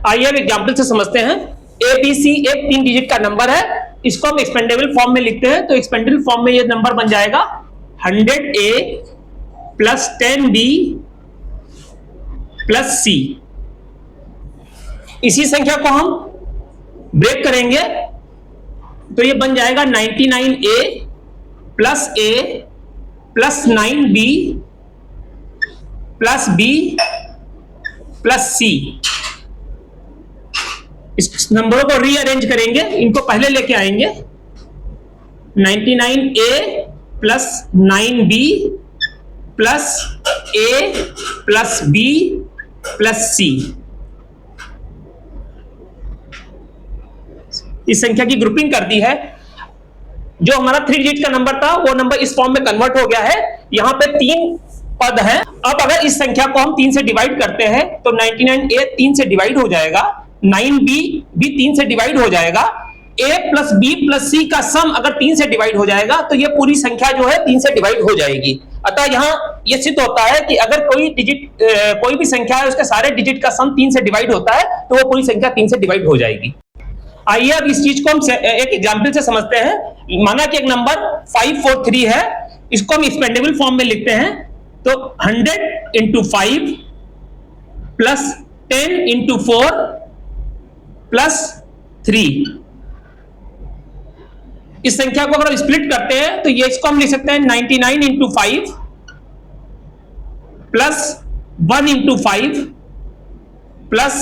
आइए अब एग्जाम्पल से समझते हैं। ABC एक 3 डिजिट का नंबर है, इसको हम एक्सपेंडेबल फॉर्म में लिखते हैं। तो एक्सपेंडेबल फॉर्म में ये नंबर बन जाएगा 100A plus 10B plus C। इसी संख्या को हम ब्रेक करेंगे तो ये बन जाएगा 99A plus A plus 9B plus B plus C। इस नंबरों को रीअरेंज करेंगे, इनको पहले लेके आएंगे 99A plus 9B plus A plus B plus C। इस संख्या की ग्रुपिंग कर दी है। जो हमारा 3 डिजिट का नंबर था वो नंबर इस फॉर्म में कन्वर्ट हो गया है। यहां पे 3 पद हैं। अब अगर इस संख्या को हम 3 से डिवाइड करते हैं तो 99A 3 से डिवाइड हो जाएगा, 9B भी 3 से डिवाइड हो जाएगा, A plus B plus C का सम अगर 3 से डिवाइड हो जाएगा तो ये पूरी संख्या जो है 3 से डिवाइड हो जाएगी। अतः यहां यह सिद्ध होता है कि अगर कोई भी संख्या है उसके सारे डिजिट का सम 3 से डिवाइड होता है तो वो पूरी संख्या 3 से डिवाइड हो जाएगी। आइए अब इस चीज को हम एक एग्जाम्पल से समझते हैं। माना कि एक नंबर 543 है, इसको हम एक्सपेंडेबल फॉर्म में लिखते हैं। तो 100 इंटू 5 प्लस 10 इंटू 4 प्लस 3। इस संख्या को अगर हम स्प्लिट करते हैं तो ये इसको हम लिख सकते हैं 99 into 5 plus 1 into 5 plus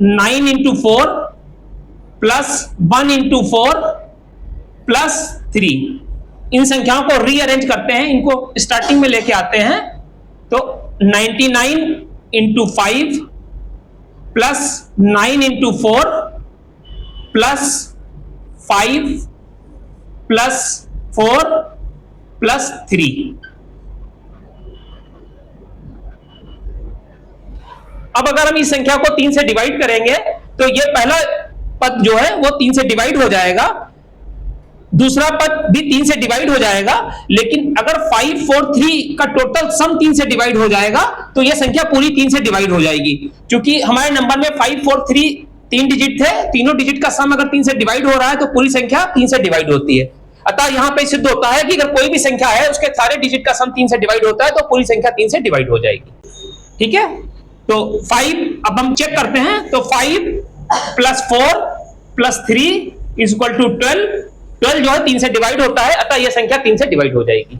9 into 4 plus 1 into 4 plus 3। इन संख्याओं को रीअरेंज करते हैं, इनको स्टार्टिंग में लेके आते हैं। तो 99 into 5 plus 9 into 4 plus 5 plus 4 plus 3। अब अगर हम इस संख्या को 3 से डिवाइड करेंगे तो ये पहला पद जो है वो 3 से डिवाइड हो जाएगा, दूसरा पद भी 3 से डिवाइड हो जाएगा। लेकिन अगर 543 का टोटल सम 3 से डिवाइड हो जाएगा तो यह संख्या पूरी 3 से डिवाइड हो जाएगी। क्योंकि हमारे नंबर में 543 3 डिजिट थे, तीनों डिजिट का सम अगर 3 से डिवाइड हो रहा है तो पूरी संख्या 3 से डिवाइड होती है। अतः यहां पर सिद्ध होता है कि अगर कोई भी संख्या है उसके सारे डिजिट का सम 3 से डिवाइड होता है तो पूरी संख्या 3 से डिवाइड हो जाएगी। ठीक है, तो 5 अब हम चेक करते हैं। तो 5 plus 4 plus 3 is equal to 12। 12 जो है 3 से डिवाइड होता है, अतः यह संख्या 3 से डिवाइड हो जाएगी।